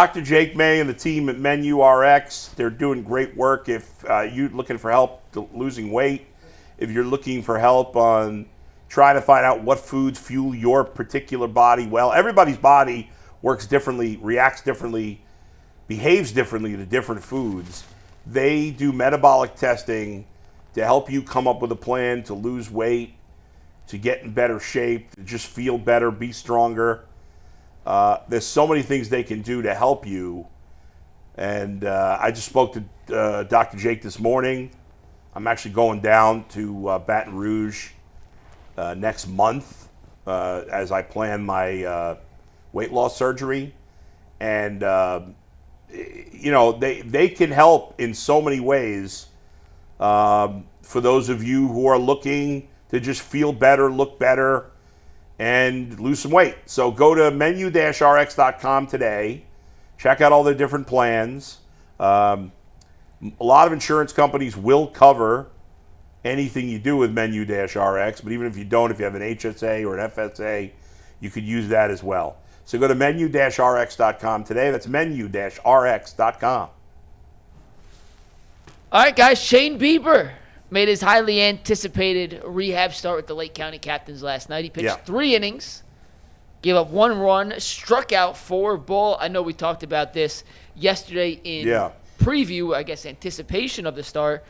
Dr. Jake May and the team at MenuRx, they're doing great work. If you're looking for help losing weight, if you're looking for help on trying to find out what foods fuel your particular body well, everybody's body works differently, reacts differently, behaves differently to different foods. They do metabolic testing to help you come up with a plan to lose weight, to get in better shape, to just feel better, be stronger. There's so many things they can do to help you. And I just spoke to Dr. Jake this morning. I'm actually going down to Baton Rouge next month as I plan my weight loss surgery. And, they can help in so many ways for those of you who are looking to just feel better, look better, and lose some weight. So go to menu-rx.com today. Check out all the different plans. A lot of insurance companies will cover anything you do with Menu-RX, but even if you don't, if you have an HSA or an FSA, you could use that as well. So go to menu-rx.com today. That's menu-rx.com. All right, guys. Shane Bieber made his highly anticipated rehab start with the Lake County Captains last night. He pitched 3 innings, gave up 1 run, struck out 4. Bull, I know we talked about this yesterday in preview, I guess, anticipation of the start,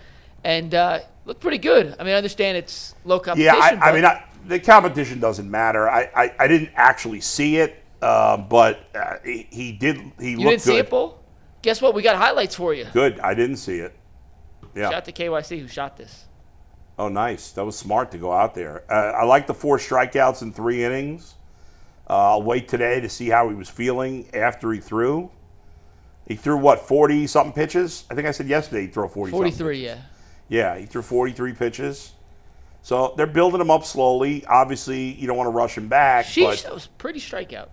and looked pretty good. I mean, I understand it's low competition. Yeah, the competition doesn't matter. I didn't actually see it, but he did. He looked good. You didn't see it, Bull? Guess what? We got highlights for you. Good. I didn't see it. Yeah. Shout out to KYC who shot this. Oh, nice. That was smart to go out there. I like the 4 strikeouts in 3 innings. I'll wait today to see how he was feeling after he threw. He threw, 40-something pitches? I think I said yesterday he'd throw 40-something 43, pitches. Yeah, he threw 43 pitches. So they're building him up slowly. Obviously, you don't want to rush him back. Sheesh, that was pretty strikeout.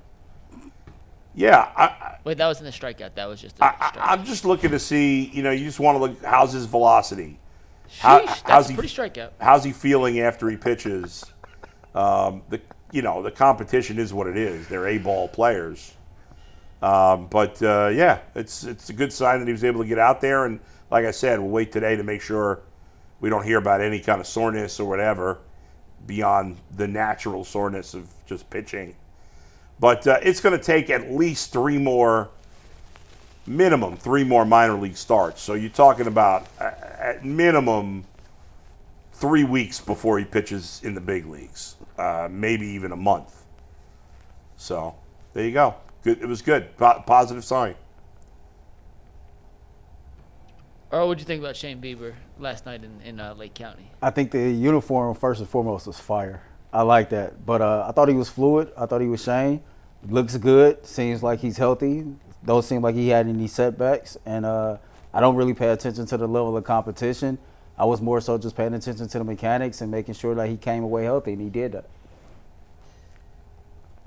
Yeah. Wait, that wasn't a strikeout. That was just a strikeout. I'm just looking to see, you just want to look, how's his velocity? Sheesh, that's a pretty strikeout. How's he feeling after he pitches? The competition is what it is. They're A-ball players. It's a good sign that he was able to get out there. And like I said, we'll wait today to make sure we don't hear about any kind of soreness or whatever beyond the natural soreness of just pitching. But it's going to take at least 3 more minor league starts. So you're talking about at minimum 3 weeks before he pitches in the big leagues, maybe even a month. So there you go. Good. It was good. Positive sign. Earl, what did you think about Shane Bieber last night in Lake County? I think the uniform, first and foremost, was fire. I like that. But I thought he was fluid. I thought he was Shane. Looks good. Seems like he's healthy. Don't seem like he had any setbacks. And I don't really pay attention to the level of competition. I was more so just paying attention to the mechanics and making sure that he came away healthy, and he did that.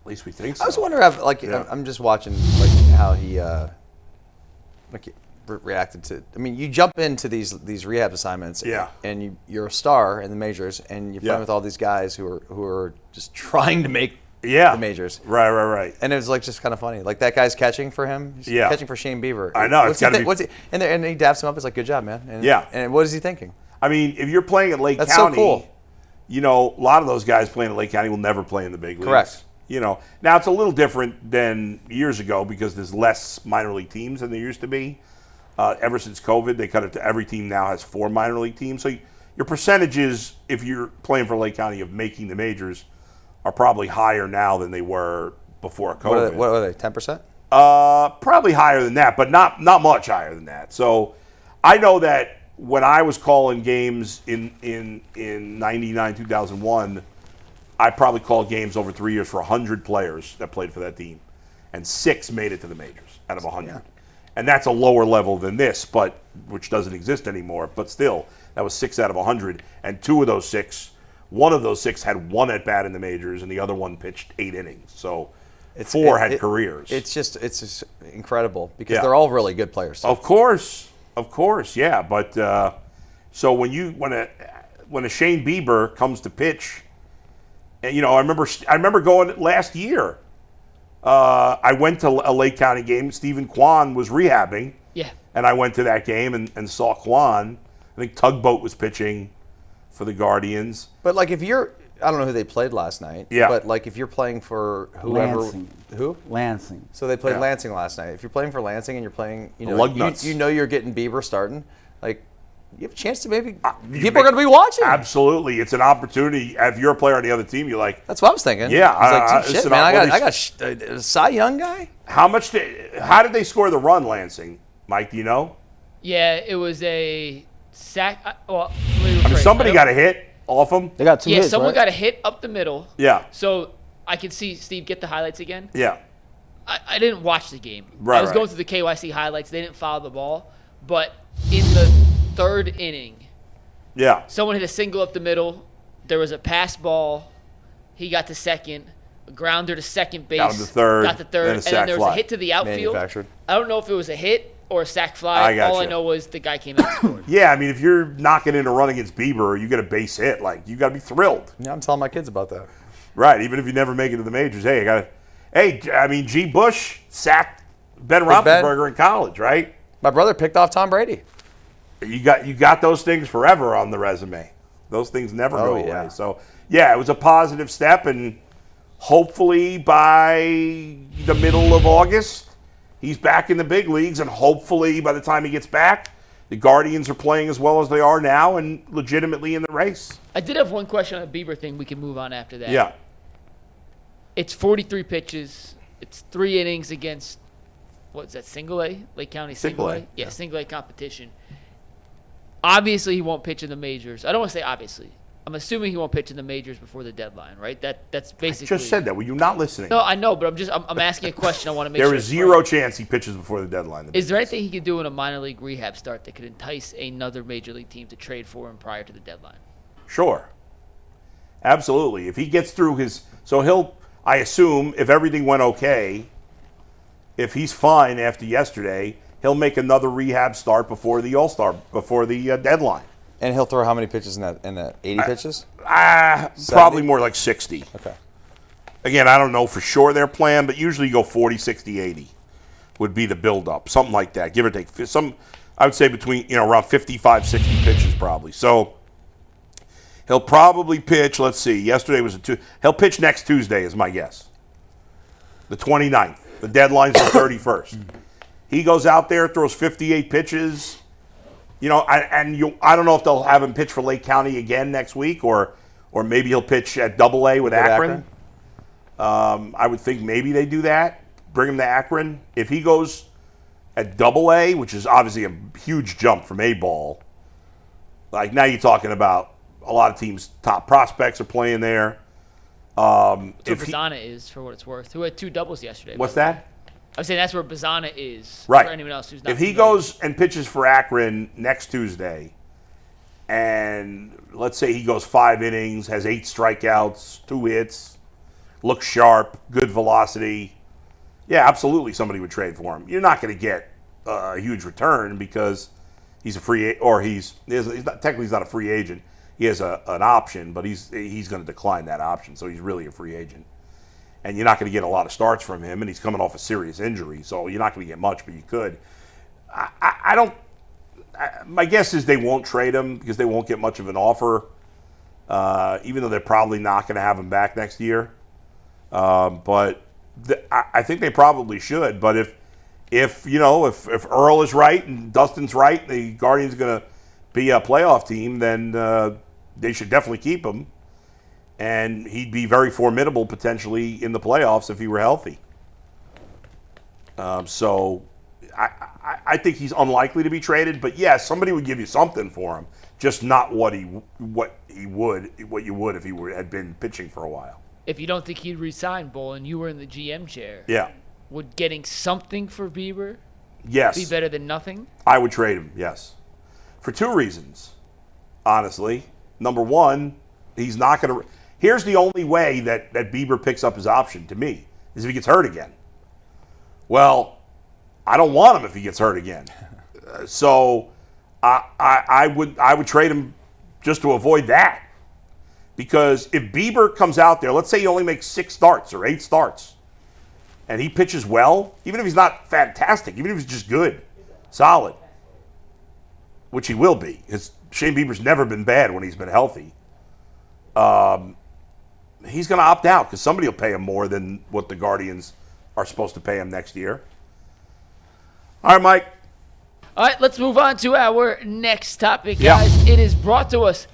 At least we think so. I was wondering, I'm just watching how he reacted to. I mean, you jump into these rehab assignments, and you're a star in the majors, and you're playing with all these guys who are just trying to make the majors. Right. And it was just kind of funny. Like that guy's catching for him. He's catching for Shane Bieber. I know. And he daps him up. He's like, "Good job, man." And, And what is he thinking? I mean, if you're playing at Lake County, so cool. A lot of those guys playing at Lake County will never play in the big leagues. Correct. Now it's a little different than years ago because there's less minor league teams than there used to be. Ever since COVID, they cut it to every team now has 4 minor league teams. So your percentages, if you're playing for Lake County, of making the majors are probably higher now than they were before COVID. What are they, 10%? Probably higher than that, but not much higher than that. So I know that when I was calling games in 99, 2001, I probably called games over 3 years for 100 players that played for that team, and 6 made it to the majors out of 100. Yeah. And that's a lower level than this, but which doesn't exist anymore. But still, that was 6 out of 100, and one of those 6 had 1 at bat in the majors, and the other one pitched 8 innings. So 4 had careers. It's just incredible because they're all really good players. Of course, yeah. But so when a Shane Bieber comes to pitch, and I remember going last year I went to a Lake County game. Stephen Kwan was rehabbing. Yeah. And I went to that game and saw Kwan. I think Tugboat was pitching for the Guardians. But like if you're, I don't know who they played last night. Yeah. But like if you're playing for whoever, Lansing. who? Lansing. So they played Yeah. Lansing last night. If you're playing for Lansing and you're playing, you know, Lugnuts. you know you're getting Bieber starting, like you have a chance to maybe people are going to be watching. Absolutely, it's an opportunity. If you're a player on the other team, you're like, That's what I was thinking. Yeah, I was like, shit, listen, man, what I got a Cy Young guy. how did they score the run, Lansing? Mike, do you know? Yeah, it was a sack. Well, Somebody got a hit off him. They got 2 Yeah, hits, someone right? got a hit up the middle. Yeah, So I can see Steve get the highlights again. yeah. I didn't watch the game. Right, I was right. going through the KYC highlights. They didn't follow the ball, but in the 3rd inning, Yeah. someone hit a single up the middle. There was a pass ball. He got to second. A grounder to second base. Got him to third, Got to third. then a And sac then there was fly. a hit to the outfield. Manufactured. I don't know if it was a hit or a sac fly. I gotcha. All I know was the guy came out and scored. Yeah, I mean, if you're knocking in a run against Bieber, you get a base hit, like, you got to be thrilled. Yeah, I'm telling my kids about that. Right, even if you never make it to the majors. Hey, I mean, G. Bush sacked Ben Big Ben. Roethlisberger in college, right? My brother picked off Tom Brady. You got those things forever on the resume. Those things never go Oh, yeah. away. So, yeah, it was a positive step, and hopefully by the middle of August, he's back in the big leagues, and hopefully by the time he gets back, the Guardians are playing as well as they are now and legitimately in the race. I did have one question on the Bieber thing. We can move on after that. Yeah. It's 43 pitches. It's 3 innings against, what's that, single A? Lake County single Single A? A, Yeah, yeah. single A competition. Obviously, he won't pitch in the majors. I don't want to say obviously. I'm assuming he won't pitch in the majors before the deadline, right? That's basically. Just said that. Were you not listening? No, I know, but I'm asking a question. I want to make There sure. is it's zero right. chance he pitches before the deadline. Is there anything he could do in a minor league rehab start that could entice another major league team to trade for him prior to the deadline? Sure. Absolutely. If he gets through his, so he'll, I assume, if everything went okay, if he's fine after yesterday, he'll make another rehab start before the All-Star, before the deadline. And he'll throw how many pitches in that 80 pitches? Probably more like 60. Okay. Again, I don't know for sure their plan, but usually you go 40, 60, 80 would be the build-up, something like that, give or take. I would say between, around 55, 60 pitches probably. So he'll probably pitch, let's see, yesterday was he'll pitch next Tuesday is my guess. The 29th. The deadline's the 31st. He goes out there, throws 58 pitches. I don't know if they'll have him pitch for Lake County again next week, or maybe he'll pitch at Double-A with Akron. I would think maybe they do that. Bring him to Akron. If he goes at Double-A, which is obviously a huge jump from A-ball, like now you're talking about a lot of teams' top prospects are playing there. That's where Bazana is, for what it's worth. Who had 2 doubles yesterday. What's that? I'm saying that's where Bazana is. Right. For anyone else who's not If he familiar. goes and pitches for Akron next Tuesday, and let's say he goes 5 innings, has 8 strikeouts, 2 hits, looks sharp, good velocity, yeah, absolutely somebody would trade for him. You're not going to get a huge return because he's a free, or he's not, technically he's not a free agent. He has an option, but he's going to decline that option, so he's really a free agent. And you're not going to get a lot of starts from him, and he's coming off a serious injury, so you're not going to get much, but you could. My guess is they won't trade him because they won't get much of an offer, even though they're probably not going to have him back next year. But I think they probably should. But if Earl is right and Dustin's right, the Guardians are going to be a playoff team, then they should definitely keep him. And he'd be very formidable potentially in the playoffs if he were healthy. So I think he's unlikely to be traded. But yes, somebody would give you something for him, just not what you would if he had been pitching for a while. If you don't think he'd resign, Bull, and you were in the GM chair, Yeah. would getting something for Bieber Yes. be better than nothing? I would trade him. Yes. For 2 reasons. Honestly, number one, he's not going to. Here's the only way that Bieber picks up his option to me is if he gets hurt again. Well, I don't want him if he gets hurt again. So I would trade him just to avoid that. Because if Bieber comes out there, let's say he only makes 6 starts or 8 starts, and he pitches well, even if he's not fantastic, even if he's just good, solid, which he will be. Shane Bieber's never been bad when he's been healthy. He's going to opt out because somebody will pay him more than what the Guardians are supposed to pay him next year. All right, Mike. All right, let's move on to our next topic, guys. It is brought to us